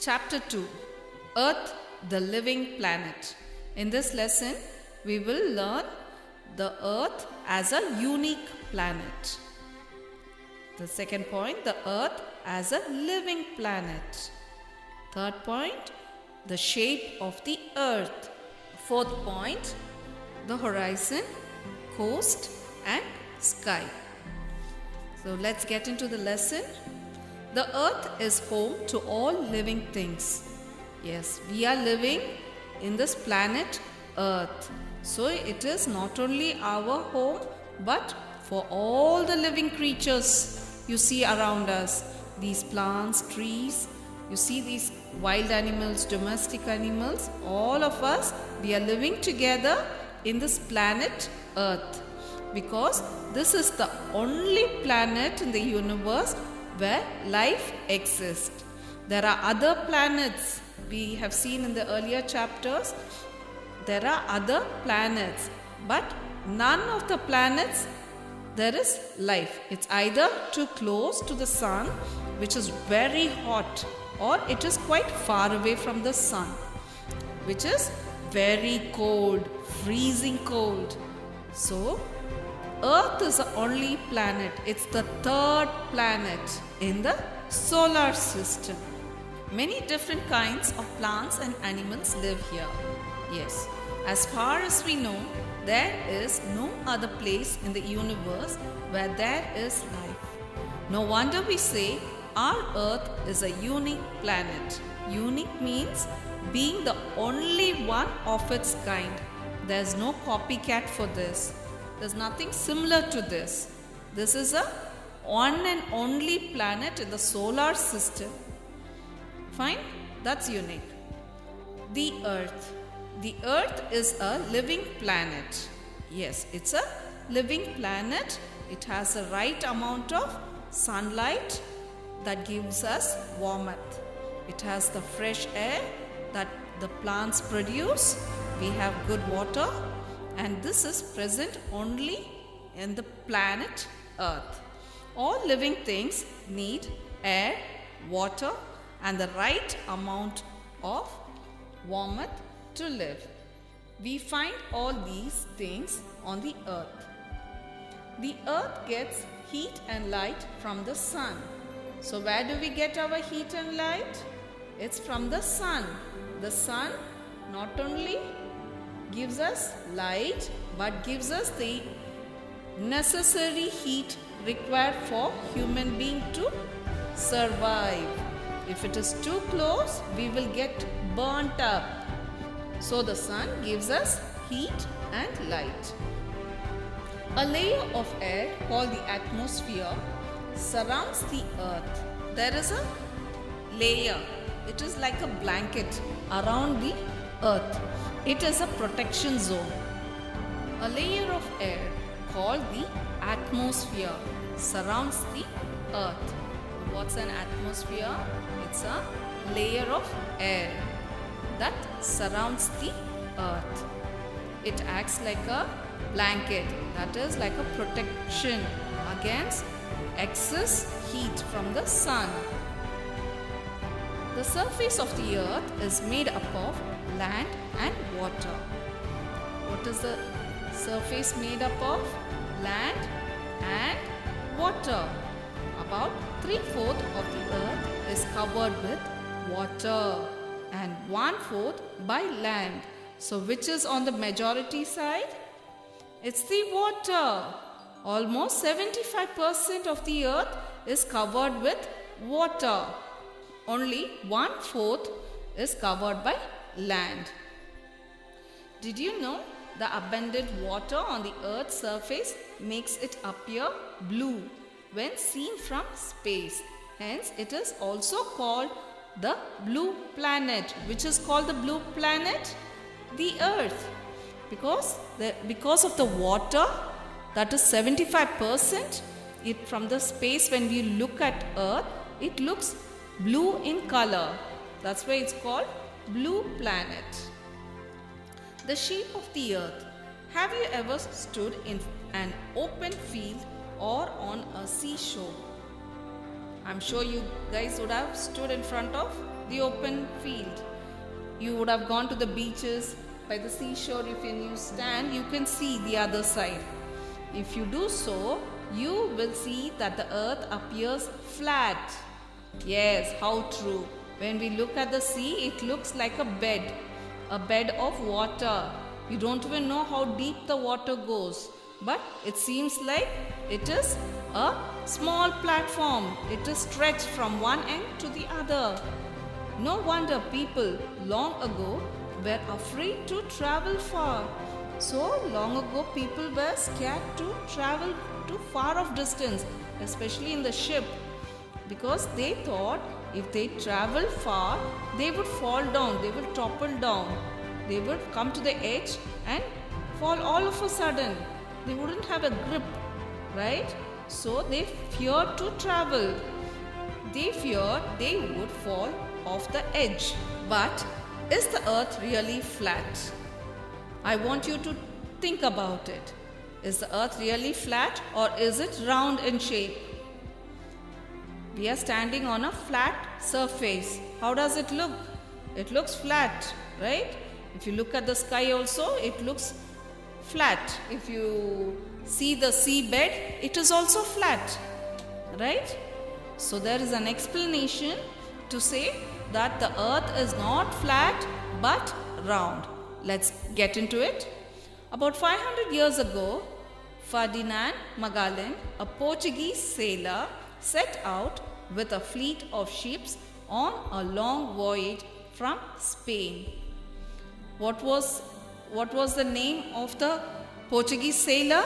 Chapter 2, Earth, the living planet. In this lesson, we will learn the Earth as a unique planet. The second point, the Earth as a living planet. Third point, the shape of the Earth. Fourth point, the horizon, coast and sky. So let's get into the lesson. The Earth is home to all living things. Yes, we are living in this planet Earth. So it is not only our home but for all the living creatures you see around us. These plants, trees, you see these wild animals, domestic animals, all of us, we are living together in this planet Earth. Because this is the only planet in the universe where life exists. There are other planets we have seen in the earlier chapters. There are other planets, but none of the planets there is life. It's either too close to the sun, which is very hot, or it is quite far away from the sun, which is very cold, freezing cold. So Earth is the only planet. It's the third planet in the solar system. Many different kinds of plants and animals live here. Yes, as far as we know, there is no other place in the universe where there is life. No wonder we say our Earth is a unique planet. Unique means being the only one of its kind. There's no copycat for this. There's nothing similar to this. This is a one and only planet in the solar system. Fine? That's unique. The Earth. The Earth is a living planet. Yes, it's a living planet. It has the right amount of sunlight that gives us warmth. It has the fresh air that the plants produce. We have good water. And this is present only in the planet Earth. All living things need air, water and the right amount of warmth to live. We find all these things on the Earth. The Earth gets heat and light from the sun. So where do we get our heat and light? It's from the sun. The sun not only gives us light but gives us the necessary heat required for human being to survive. If it is too close, we will get burnt up. So the sun gives us heat and light. A layer of air called the atmosphere surrounds the Earth. There is a layer. It is like a blanket around the Earth. It is a protection zone. A layer of air called the atmosphere surrounds the Earth. What's an atmosphere? It's a layer of air that surrounds the Earth. It acts like a blanket, that is like a protection against excess heat from the sun. The surface of the Earth is made up of land and water. What is the surface made up of? Land and water. About 3/4 of the Earth is covered with water and 1/4 by land. So which is on the majority side? It's the water. Almost 75% of the Earth is covered with water. Only 1/4 is covered by land. Did you know the abundant water on the Earth's surface makes it appear blue when seen from space? Hence, it is also called the blue planet. Which is called the blue planet? The Earth. Because of the water, that is 75%, from the space when we look at Earth, it looks blue in color. That's why it's called blue planet. The shape of the Earth. Have you ever stood in an open field or on a seashore? I'm sure you guys would have stood in front of the open field. You would have gone to the beaches, by the seashore. If you stand, you can see the other side. If you do so, you will see that the earth appears flat. Yes, how true. When we look at the sea, it looks like a bed of water. You don't even know how deep the water goes, but it seems like it is a small platform. It is stretched from one end to the other. No wonder people long ago were afraid to travel far. So long ago, people were scared to travel to far off distance, especially in the ship, because they thought if they travel far, they would fall down, they would topple down, they would come to the edge and fall all of a sudden. They wouldn't have a grip, right? So they feared to travel. They feared they would fall off the edge. But is the earth really flat? I want you to think about it. Is the earth really flat or is it round in shape? We are standing on a flat surface. How does it look? It looks flat, right? If you look at the sky also, it looks flat. If you see the seabed, it is also flat, right? So there is an explanation to say that the earth is not flat but round. Let's get into it. About 500 years ago, Ferdinand Magellan, a Portuguese sailor, set out with a fleet of ships on a long voyage from Spain. What was the name of the Portuguese sailor?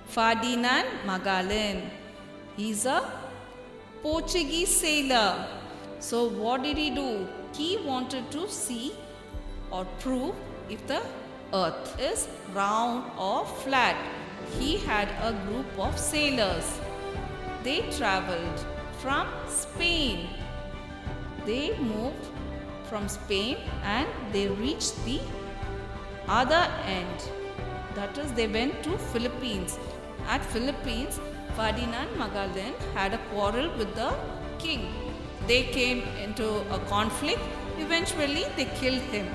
Ferdinand Magellan. He's a Portuguese sailor. So what did he do? He wanted to see or prove if the earth is round or flat. He had a group of sailors. They traveled from Spain. They moved from Spain and they reached the other end. That is, they went to Philippines. At Philippines, Ferdinand Magellan had a quarrel with the king. They came into a conflict. Eventually, they killed him.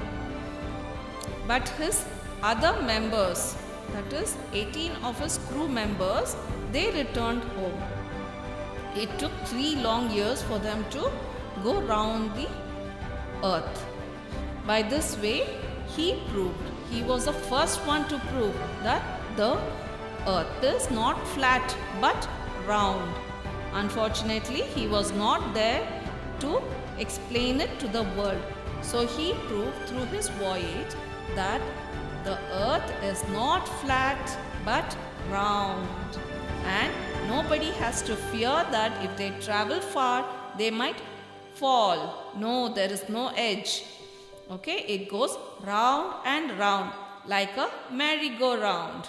But his other members, that is 18 of his crew members, they returned home. It took 3 long years for them to go round the earth. By this way, he was the first one to prove that the earth is not flat but round. Unfortunately, he was not there to explain it to the world. So he proved through his voyage that the earth is not flat but round. And nobody has to fear that if they travel far, they might fall. No, there is no edge. Okay, it goes round and round like a merry-go-round.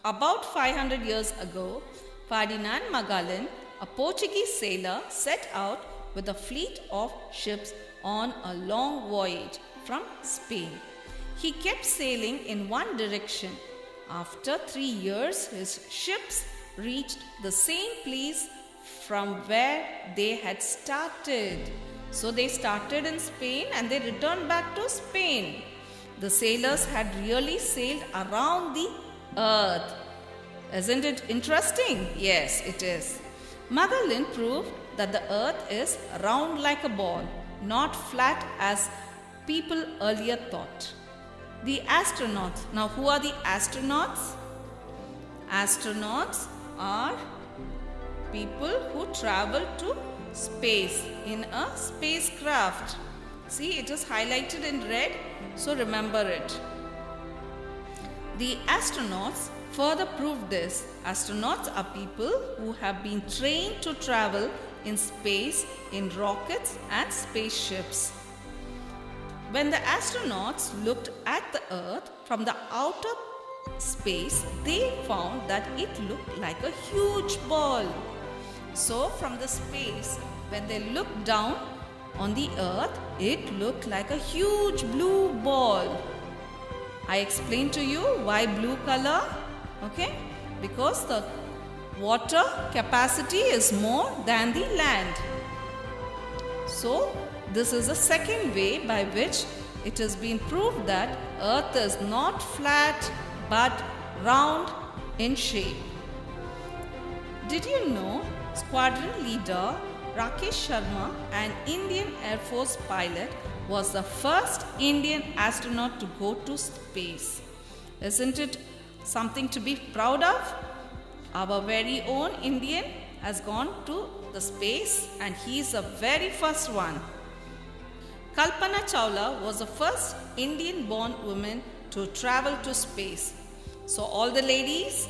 About 500 years ago, Ferdinand Magellan, a Portuguese sailor, set out with a fleet of ships on a long voyage from Spain. He kept sailing in one direction. After 3 years, his ships reached the same place from where they had started. So they started in Spain and they returned back to Spain. The sailors had really sailed around the earth. Isn't it interesting? Yes, it is. Magellan proved that the earth is round like a ball, not flat as people earlier thought. The astronauts. Now, who are the astronauts? Astronauts are people who travel to space in a spacecraft. See, it is highlighted in red, so remember it. The astronauts further proved this. Astronauts are people who have been trained to travel in space in rockets and spaceships. When the astronauts looked at the Earth from the outer space, they found that it looked like a huge ball. So from the space, when they looked down on the Earth, it looked like a huge blue ball. I explained to you why blue color, okay? Because the water capacity is more than the land. So, this is the second way by which it has been proved that Earth is not flat but round in shape. Did you know Squadron Leader Rakesh Sharma, an Indian Air Force pilot, was the first Indian astronaut to go to space? Isn't it something to be proud of? Our very own Indian has gone to the space and he is the very first one. Kalpana Chawla was the first Indian born woman to travel to space. So all the ladies,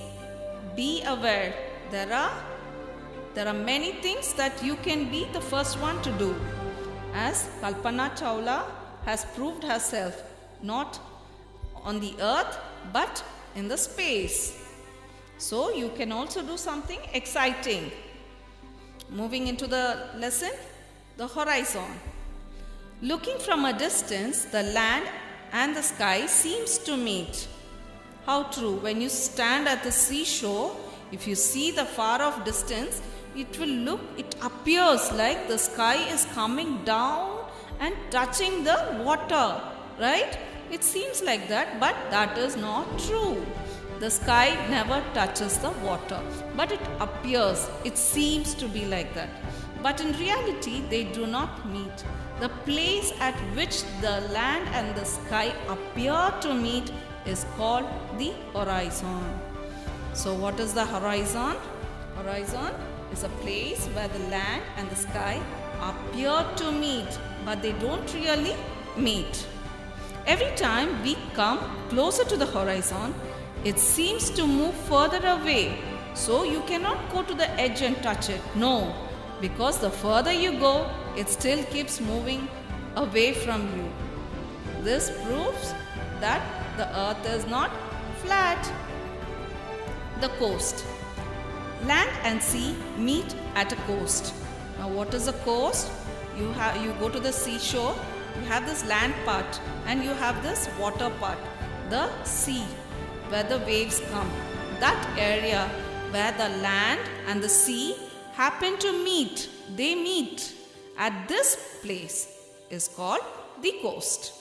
be aware, there are many things that you can be the first one to do, as Kalpana Chawla has proved herself not on the earth but in the space. So you can also do something exciting. Moving into the lesson, the horizon. Looking from a distance, the land and the sky seems to meet. How true. When you stand at the seashore, if you see the far off distance, it appears like the sky is coming down and touching the water, right? It seems like that, but that is not true. The sky never touches the water, but it appears, it seems to be like that. But in reality, they do not meet. The place at which the land and the sky appear to meet is called the horizon. So what is the horizon? Horizon is a place where the land and the sky appear to meet, but they don't really meet. Every time we come closer to the horizon, it seems to move further away. So you cannot go to the edge and touch it. No, because the further you go, it still keeps moving away from you. This proves that the earth is not flat. The coast. Land and sea meet at a coast. Now what is a coast? You go to the seashore, you have this land part and you have this water part, the sea, where the waves come. That area where the land and the sea happen to meet, they meet at this place is called the coast.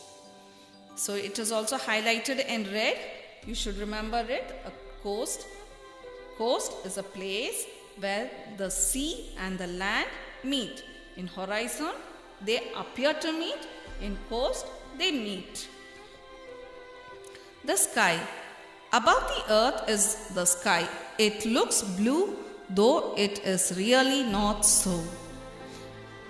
So it is also highlighted in red. You should remember it. A coast is a place where the sea and the land meet. In horizon, they appear to meet. In coast, they meet. The sky. Above the earth is the sky. It looks blue, though it is really not so.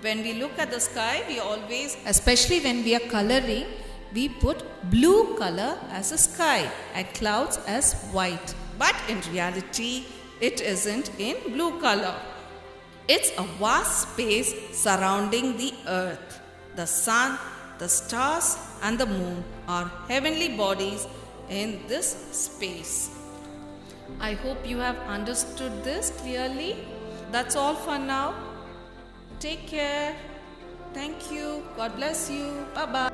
When we look at the sky, we always, especially when we are coloring, we put blue color as a sky and clouds as white. But in reality, it isn't in blue color. It's a vast space surrounding the earth. The sun, the stars and the moon are heavenly bodies in this space. I hope you have understood this clearly. That's all for now. Take care. Thank you. God bless you. Bye-bye.